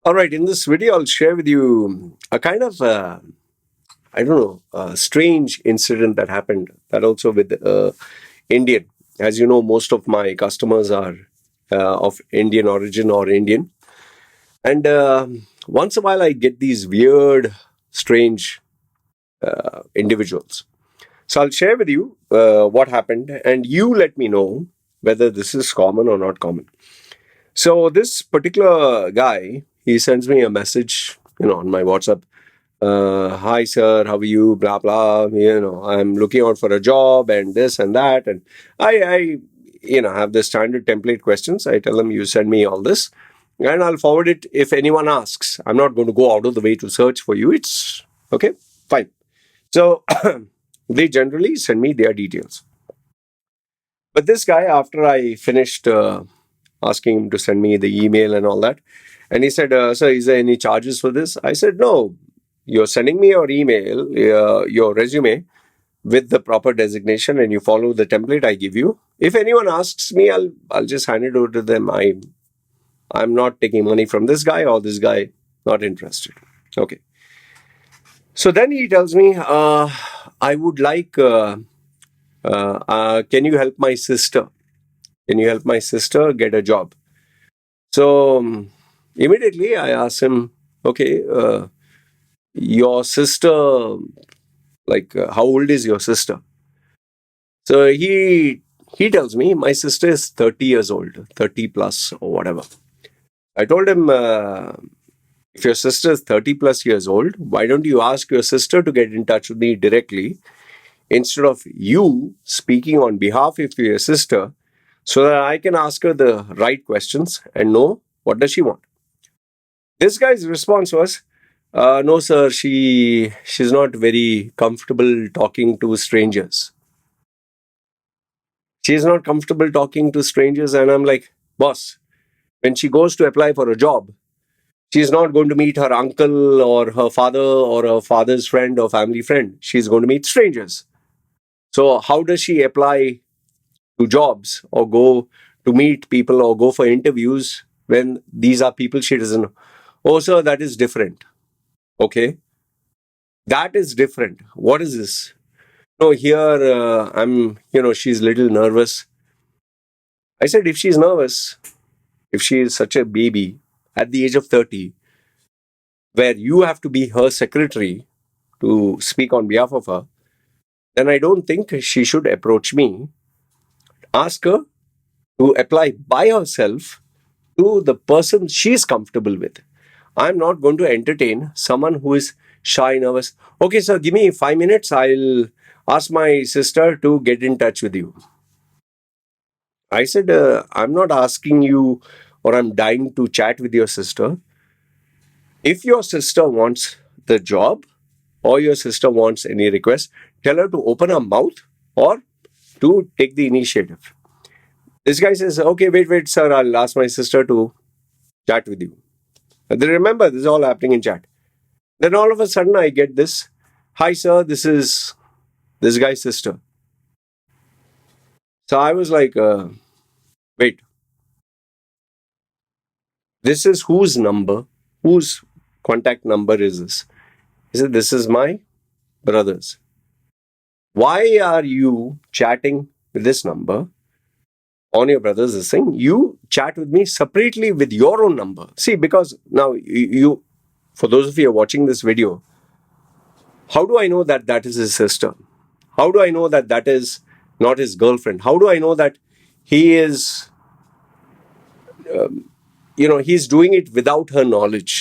All right, in this video, I'll share with you a kind of, I don't know, a strange incident that happened. That also with Indian. As you know, most of my customers are of Indian origin or Indian. And once in a while, I get these weird, strange individuals. So I'll share with you what happened, and you let me know whether this is common or not common. So this particular guy, he sends me a message, on my WhatsApp. Hi sir, how are you? Blah blah. I'm looking out for a job and this and that, and I have the standard template questions. I tell them you send me all this, and I'll forward it if anyone asks. I'm not going to go out of the way to search for you. It's okay, fine. So they generally send me their details. But this guy, after I finished asking him to send me the email and all that, and he said, "Sir, is there any charges for this?" I said, "No. You're sending me your email, your resume with the proper designation, and you follow the template I give you. If anyone asks me, I'll just hand it over to them. I'm not taking money from this guy or this guy. Not interested." Okay. So then he tells me, "I would like. Can you help my sister? Can you help my sister get a job?" So immediately I asked him, "Okay, your sister, like, how old is your sister?" So he tells me my sister is 30 years old, 30 plus or whatever. I told him, if your sister is 30 plus years old, why don't you ask your sister to get in touch with me directly instead of you speaking on behalf of your sister, so that I can ask her the right questions and know what does she want. This guy's response was, "No, sir, she's not very comfortable talking to strangers. She's not comfortable talking to strangers." And I'm like, "Boss, when she goes to apply for a job, she's not going to meet her uncle or her father or her father's friend or family friend. She's going to meet strangers. So how does she apply to jobs or go to meet people or go for interviews when these are people she doesn't know?" "Oh, sir, that is different." "Okay, that is different. What is this?" "No, here she's a little nervous." I said, if she's nervous, if she is such a baby at the age of 30, where you have to be her secretary to speak on behalf of her, then I don't think she should approach me. Ask her to apply by herself to the person she's comfortable with. I'm not going to entertain someone who is shy, nervous. "Okay, sir, give me 5 minutes. I'll ask my sister to get in touch with you." I said, "I'm not asking you, or I'm dying to chat with your sister. If your sister wants the job or your sister wants any request, tell her to open her mouth or to take the initiative." This guy says, "Okay, wait, sir, I'll ask my sister to chat with you." And then remember, this is all happening in chat. Then all of a sudden, I get this, "Hi, sir, this is this guy's sister." So I was like, wait, this is whose number? Whose contact number is this? He said, "This is my brother's." "Why are you chatting with this number on your brother's this thing? You chat with me separately with your own number." See, because now you for those of you who are watching this video, how do I know that that is his sister? How do I know that that is not his girlfriend? How do I know that he is, he's doing it without her knowledge?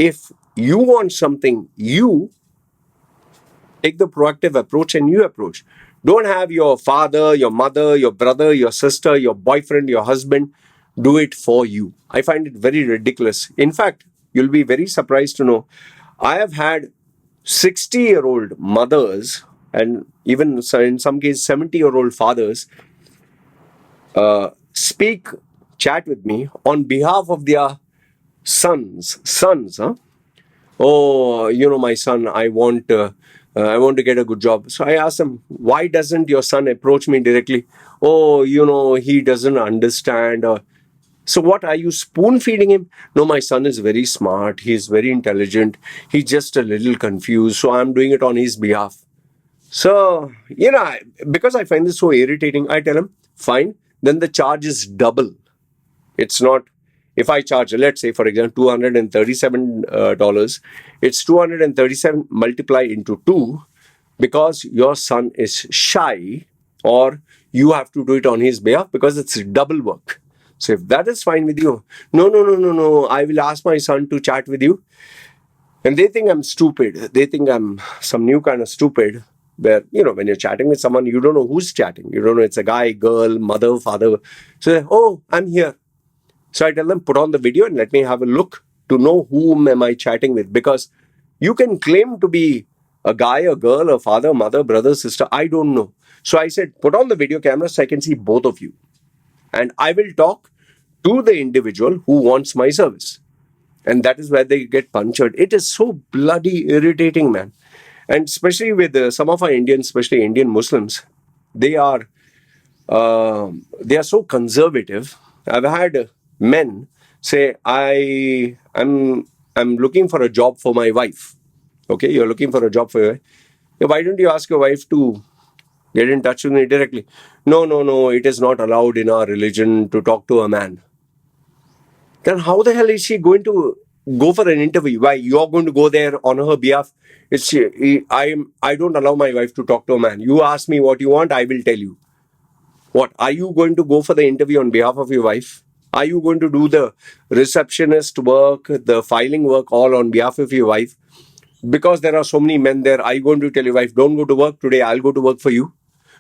If you want something, you take the proactive approach and you approach. Don't have your father, your mother, your brother, your sister, your boyfriend, your husband do it for you. I find it very ridiculous. In fact, you'll be very surprised to know I have had 60-year-old mothers and even in some cases 70-year-old fathers chat with me on behalf of their sons. Huh? "Oh, my son, I want to get a good job." So I asked them, "Why doesn't your son approach me directly?" "Oh, he doesn't understand." So what, are you spoon feeding him? No, my son is very smart. He's very intelligent. He's just a little confused. So I'm doing it on his behalf. So, because I find this so irritating, I tell him, fine, then the charge is double. It's not, if I charge, let's say, for example, $237, it's 237 multiply into 2 because your son is shy, or you have to do it on his behalf because it's double work. So if that is fine with you, no, no, no, no, no, I will ask my son to chat with you. And they think I'm stupid. They think I'm some new kind of stupid. Where, when you're chatting with someone, you don't know who's chatting. You don't know it's a guy, girl, mother, father. So, oh, I'm here. So I tell them, put on the video and let me have a look to know whom am I chatting with. Because you can claim to be a guy, a girl, a father, mother, brother, sister. I don't know. So I said, put on the video camera so I can see both of you. And I will talk to the individual who wants my service. And that is where they get punctured. It is so bloody irritating, man. And especially with some of our Indians, especially Indian Muslims, they are so conservative. I've had men say, I'm looking for a job for my wife. Okay, you're looking for a job for your wife. Yeah, why don't you ask your wife to get in touch with me directly? No, no, no, it is not allowed in our religion to talk to a man. Then how the hell is she going to go for an interview? Why, you're going to go there on her behalf? I don't allow my wife to talk to a man. You ask me what you want, I will tell you. What, are you going to go for the interview on behalf of your wife? Are you going to do the receptionist work, the filing work all on behalf of your wife? Because there are so many men there, are you going to tell your wife, don't go to work today, I'll go to work for you?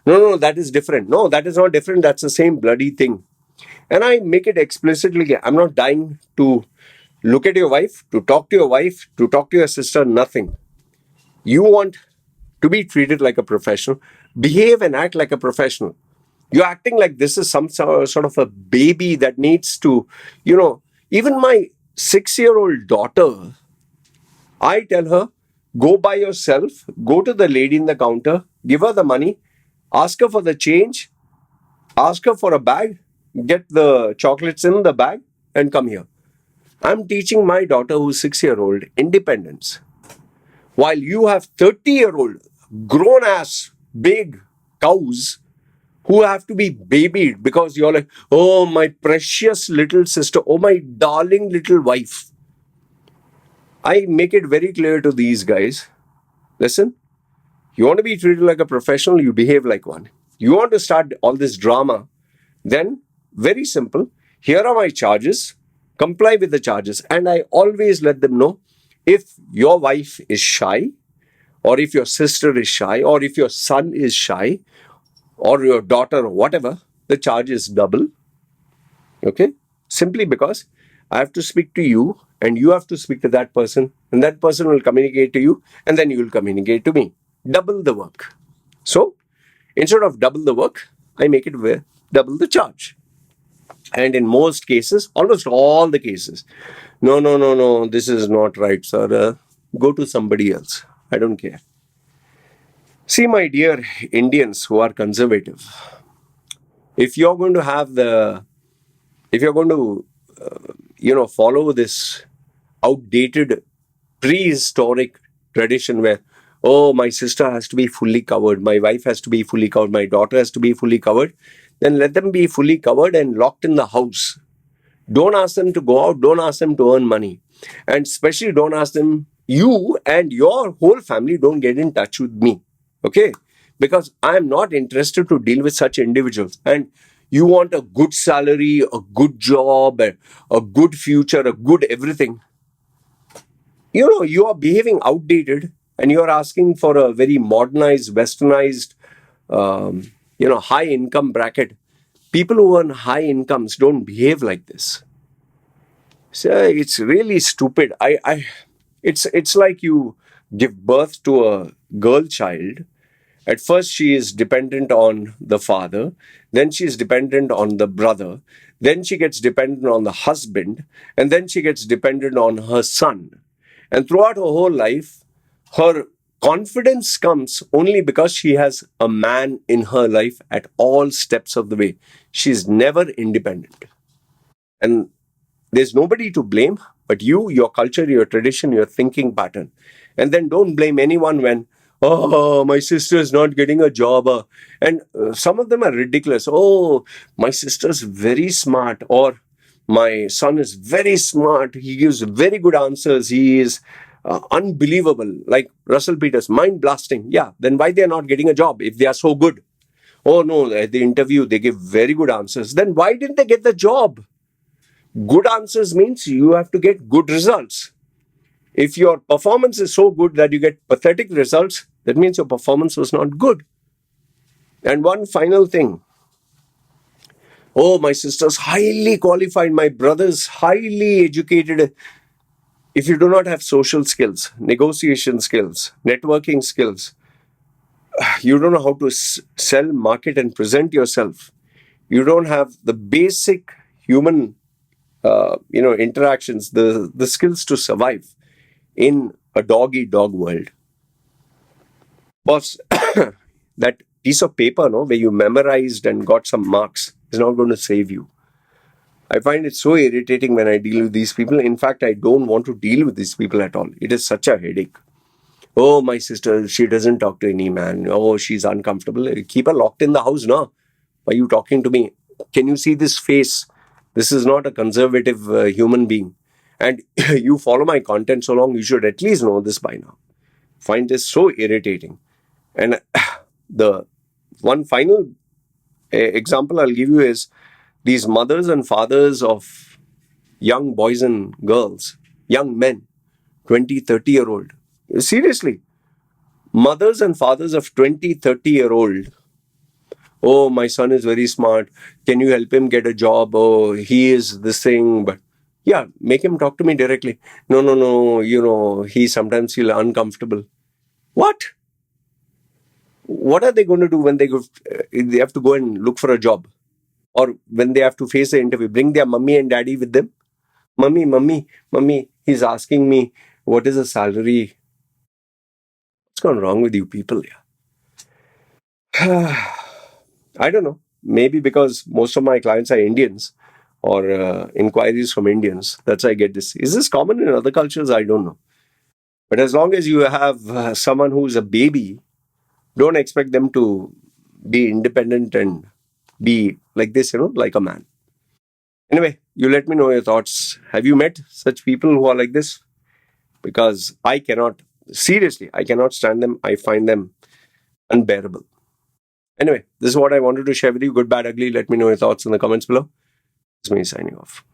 No, no, no, that is different. No, that is not different. That's the same bloody thing. And I make it explicitly clear. I'm not dying to look at your wife, to talk to your wife, to talk to your sister, nothing. You want to be treated like a professional, behave and act like a professional. You're acting like this is some sort of a baby that needs to, even my 6-year-old daughter, I tell her, go by yourself, go to the lady in the counter, give her the money, ask her for the change, ask her for a bag, get the chocolates in the bag, and come here. I'm teaching my daughter, who's 6-year-old, independence. While you have 30-year-old, grown ass, big cows who have to be babied because you're like, oh, my precious little sister, oh, my darling little wife. I make it very clear to these guys, listen, you want to be treated like a professional, you behave like one. You want to start all this drama, then very simple, here are my charges, comply with the charges. And I always let them know, if your wife is shy, or if your sister is shy, or if your son is shy, or your daughter, or whatever, the charge is double. Okay? Simply because I have to speak to you, and you have to speak to that person, and that person will communicate to you, and then you will communicate to me. Double the work. So, instead of double the work, I make it double the charge. And in most cases, almost all the cases, no, no, no, no, this is not right, sir. Go to somebody else. I don't care. See, my dear Indians who are conservative, if you're going to follow this outdated prehistoric tradition where, oh, my sister has to be fully covered, my wife has to be fully covered, my daughter has to be fully covered, then let them be fully covered and locked in the house. Don't ask them to go out, don't ask them to earn money. And especially don't ask them, you and your whole family don't get in touch with me. Okay? Because I'm not interested to deal with such individuals. And you want a good salary, a good job, a good future, a good everything. You are behaving outdated and you are asking for a very modernized, westernized, high income bracket. People who earn high incomes don't behave like this. So it's really stupid. It's like you give birth to a girl child. At first, she is dependent on the father. Then she is dependent on the brother. Then she gets dependent on the husband. And then she gets dependent on her son. And throughout her whole life, her confidence comes only because she has a man in her life at all steps of the way. She's never independent. And there's nobody to blame but you, your culture, your tradition, your thinking pattern. And then don't blame anyone when, oh, my sister is not getting a job. And some of them are ridiculous. Oh, my sister's very smart, or my son is very smart. He gives very good answers. He is unbelievable. Like Russell Peters, mind blasting. Yeah, then why they are not getting a job if they are so good? Oh no, at the interview they give very good answers. Then why didn't they get the job? Good answers means you have to get good results. If your performance is so good that you get pathetic results, that means your performance was not good. And one final thing. Oh, my sister's highly qualified, my brother's highly educated. If you do not have social skills, negotiation skills, networking skills, you don't know how to sell, market, and present yourself. You don't have the basic human interactions, the skills to survive in a dog eat dog world. Boss, that piece of paper, no, where you memorized and got some marks is not going to save you. I find it so irritating when I deal with these people. In fact, I don't want to deal with these people at all. It is such a headache. Oh, my sister, she doesn't talk to any man. Oh, she's uncomfortable. Keep her locked in the house, no? Why are you talking to me? Can you see this face? This is not a conservative human being. And you follow my content so long, you should at least know this by now. Find this so irritating. And the one final example I'll give you is these mothers and fathers of young boys and girls, young men, 20, 30-year-old. Seriously, mothers and fathers of 20, 30-year-old. Oh, my son is very smart. Can you help him get a job? Oh, he is this thing. But yeah, make him talk to me directly. No, no, no. He sometimes feel uncomfortable. What? What are they going to do when they have to go and look for a job? Or when they have to face the interview, bring their mummy and daddy with them? Mummy, he's asking me, what is the salary? What's gone wrong with you people? Yeah. I don't know. Maybe because most of my clients are Indians or inquiries from Indians. That's why I get this. Is this common in other cultures? I don't know. But as long as you have someone who's a baby, don't expect them to be independent and be like this, like a man. Anyway, you let me know your thoughts. Have you met such people who are like this? Because seriously, I cannot stand them. I find them unbearable. Anyway, this is what I wanted to share with you. Good, bad, ugly. Let me know your thoughts in the comments below. It's me signing off.